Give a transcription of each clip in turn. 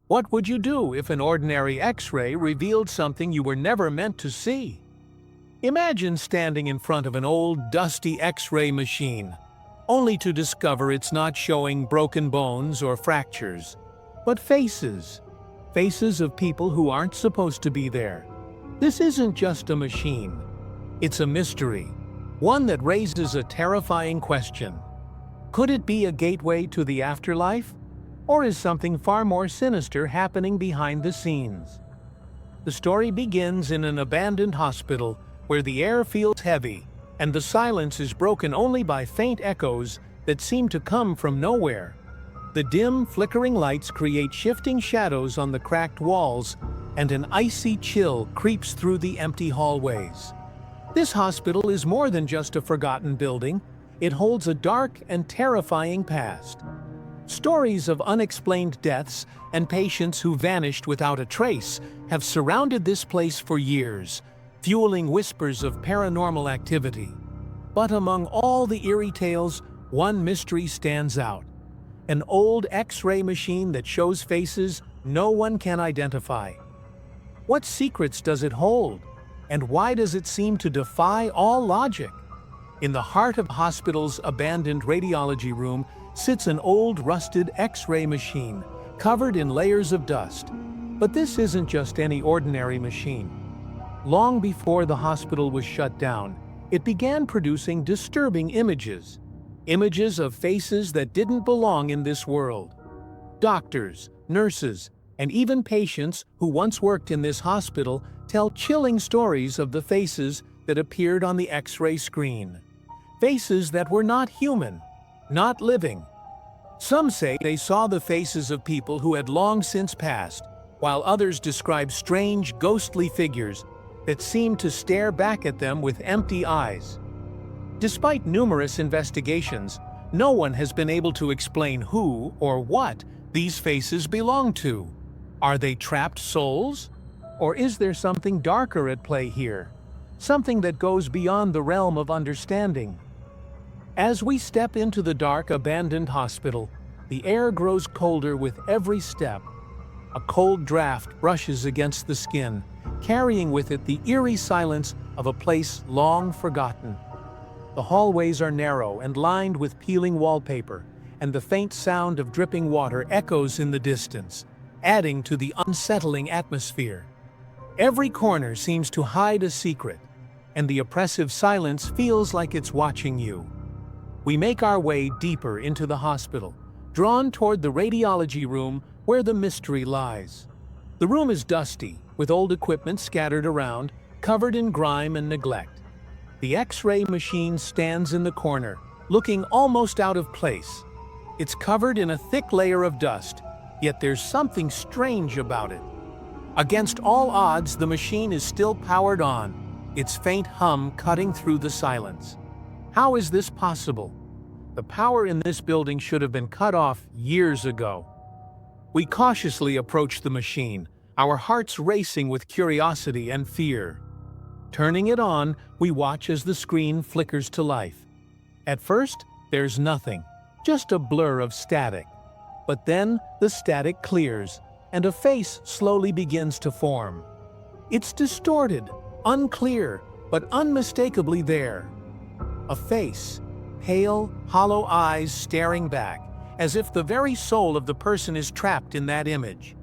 What would you do if an ordinary X-ray revealed something you were never meant to see? Imagine standing in front of an old, dusty X-ray machine, only to discover it's not showing broken bones or fractures, but faces. Faces of people who aren't supposed to be there. This isn't just a machine. It's a mystery, one that raises a terrifying question. Could it be a gateway to the afterlife? Or is something far more sinister happening behind the scenes? The story begins in an abandoned hospital where the air feels heavy and the silence is broken only by faint echoes that seem to come from nowhere. The dim, flickering lights create shifting shadows on the cracked walls, and an icy chill creeps through the empty hallways. This hospital is more than just a forgotten building. It holds a dark and terrifying past. Stories of unexplained deaths and patients who vanished without a trace have surrounded this place for years, fueling whispers of paranormal activity. But among all the eerie tales, one mystery stands out. An old X-ray machine that shows faces no one can identify. What secrets does it hold? And why does it seem to defy all logic? In the heart of the hospital's abandoned radiology room sits an old rusted X-ray machine, covered in layers of dust. But this isn't just any ordinary machine. Long before the hospital was shut down, it began producing disturbing images. Images of faces that didn't belong in this world. Doctors, nurses, and even patients who once worked in this hospital tell chilling stories of the faces that appeared on the X-ray screen. Faces that were not human, not living. Some say they saw the faces of people who had long since passed, while others describe strange, ghostly figures that seemed to stare back at them with empty eyes. Despite numerous investigations, no one has been able to explain who or what these faces belong to. Are they trapped souls? Or is there something darker at play here? Something that goes beyond the realm of understanding? As we step into the dark, abandoned hospital, the air grows colder with every step. A cold draft brushes against the skin, carrying with it the eerie silence of a place long forgotten. The hallways are narrow and lined with peeling wallpaper, and the faint sound of dripping water echoes in the distance, adding to the unsettling atmosphere. Every corner seems to hide a secret, and the oppressive silence feels like it's watching you. We make our way deeper into the hospital, drawn toward the radiology room where the mystery lies. The room is dusty, with old equipment scattered around, covered in grime and neglect. The X-ray machine stands in the corner, looking almost out of place. It's covered in a thick layer of dust, yet there's something strange about it. Against all odds, the machine is still powered on, its faint hum cutting through the silence. How is this possible? The power in this building should have been cut off years ago. We cautiously approach the machine, our hearts racing with curiosity and fear. Turning it on, we watch as the screen flickers to life. At first, there's nothing, just a blur of static. But then, the static clears, and a face slowly begins to form. It's distorted, unclear, but unmistakably there. A face, pale, hollow eyes staring back, as if the very soul of the person is trapped in that image.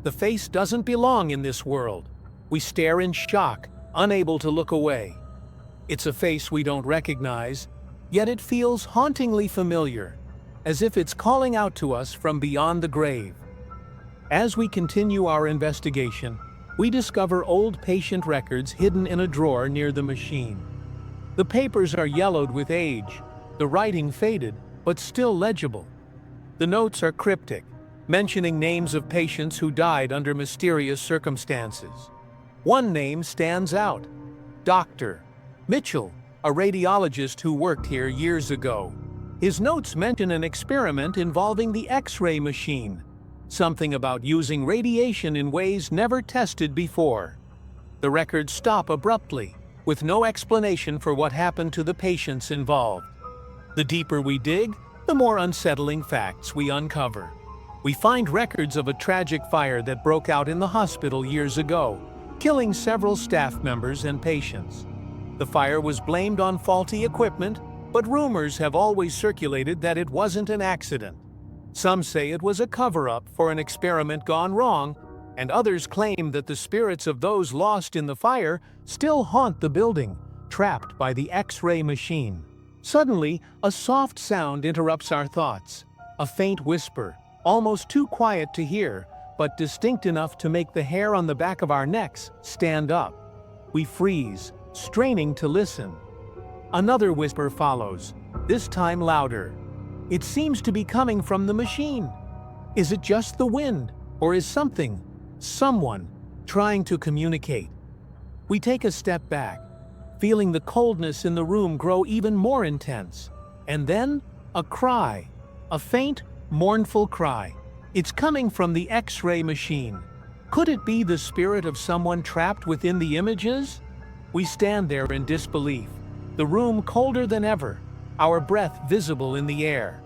The face doesn't belong in this world. We stare in shock, unable to look away. It's a face we don't recognize, yet it feels hauntingly familiar, as if it's calling out to us from beyond the grave. As we continue our investigation, we discover old patient records hidden in a drawer near the machine. The papers are yellowed with age, the writing faded, but still legible. The notes are cryptic, mentioning names of patients who died under mysterious circumstances. One name stands out: Dr. Mitchell, a radiologist who worked here years ago. His notes mention an experiment involving the X-ray machine, something about using radiation in ways never tested before. The records stop abruptly, with no explanation for what happened to the patients involved. The deeper we dig, the more unsettling facts we uncover. We find records of a tragic fire that broke out in the hospital years ago, killing several staff members and patients. The fire was blamed on faulty equipment, but rumors have always circulated that it wasn't an accident. Some say it was a cover-up for an experiment gone wrong, and others claim that the spirits of those lost in the fire still haunt the building, trapped by the X-ray machine. Suddenly, a soft sound interrupts our thoughts. A faint whisper, almost too quiet to hear, but distinct enough to make the hair on the back of our necks stand up. We freeze, straining to listen. Another whisper follows, this time louder. It seems to be coming from the machine. Is it just the wind, or is someone, trying to communicate? We take a step back, feeling the coldness in the room grow even more intense. And then, a cry, a faint, mournful cry. It's coming from the X-ray machine. Could it be the spirit of someone trapped within the images? We stand there in disbelief, the room colder than ever, our breath visible in the air.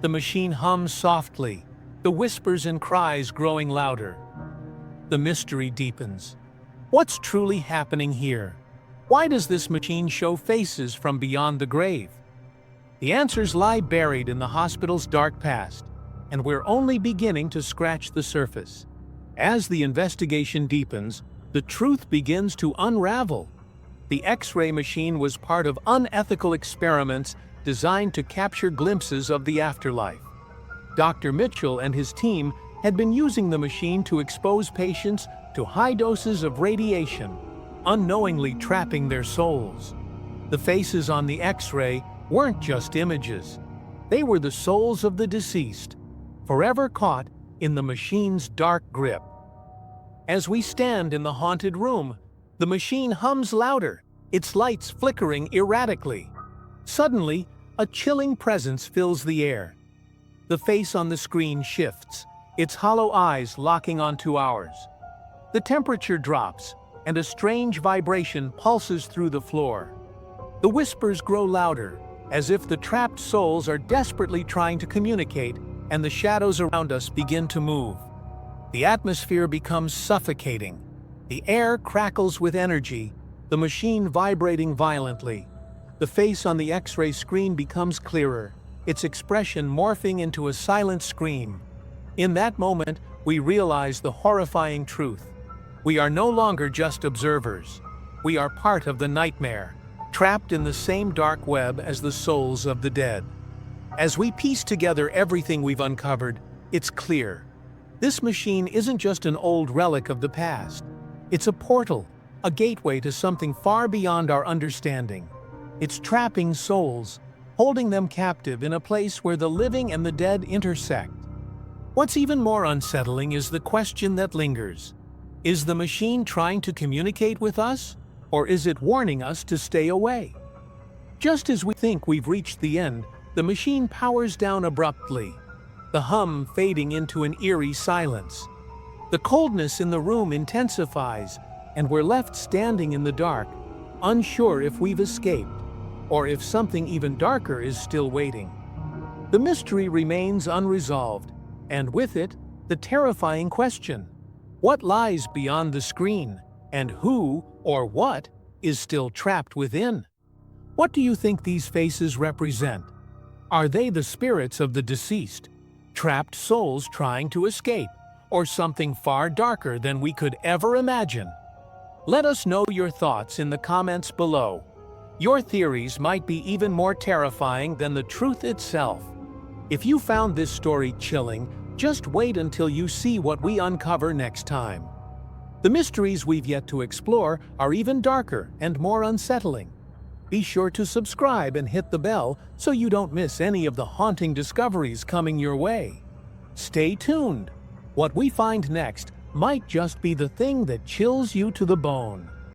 The machine hums softly, the whispers and cries growing louder. The mystery deepens. What's truly happening here? Why does this machine show faces from beyond the grave? The answers lie buried in the hospital's dark past, and we're only beginning to scratch the surface. As the investigation deepens, the truth begins to unravel. The X-ray machine was part of unethical experiments designed to capture glimpses of the afterlife. Dr. Mitchell and his team had been using the machine to expose patients to high doses of radiation, unknowingly trapping their souls. The faces on the X-ray weren't just images. They were the souls of the deceased, forever caught in the machine's dark grip. As we stand in the haunted room, the machine hums louder, its lights flickering erratically. Suddenly, a chilling presence fills the air. The face on the screen shifts, its hollow eyes locking onto ours. The temperature drops, and a strange vibration pulses through the floor. The whispers grow louder, as if the trapped souls are desperately trying to communicate, and the shadows around us begin to move. The atmosphere becomes suffocating. The air crackles with energy, the machine vibrating violently. The face on the X-ray screen becomes clearer, its expression morphing into a silent scream. In that moment, we realize the horrifying truth. We are no longer just observers. We are part of the nightmare, trapped in the same dark web as the souls of the dead. As we piece together everything we've uncovered, it's clear. This machine isn't just an old relic of the past. It's a portal, a gateway to something far beyond our understanding. It's trapping souls, holding them captive in a place where the living and the dead intersect. What's even more unsettling is the question that lingers. Is the machine trying to communicate with us, or is it warning us to stay away? Just as we think we've reached the end, the machine powers down abruptly, the hum fading into an eerie silence. The coldness in the room intensifies, and we're left standing in the dark, unsure if we've escaped, or if something even darker is still waiting. The mystery remains unresolved, and with it, the terrifying question: what lies beyond the screen, and who or what is still trapped within? What do you think these faces represent? Are they the spirits of the deceased, trapped souls trying to escape, or something far darker than we could ever imagine? Let us know your thoughts in the comments below. Your theories might be even more terrifying than the truth itself. If you found this story chilling, just wait until you see what we uncover next time. The mysteries we've yet to explore are even darker and more unsettling. Be sure to subscribe and hit the bell so you don't miss any of the haunting discoveries coming your way. Stay tuned. What we find next might just be the thing that chills you to the bone.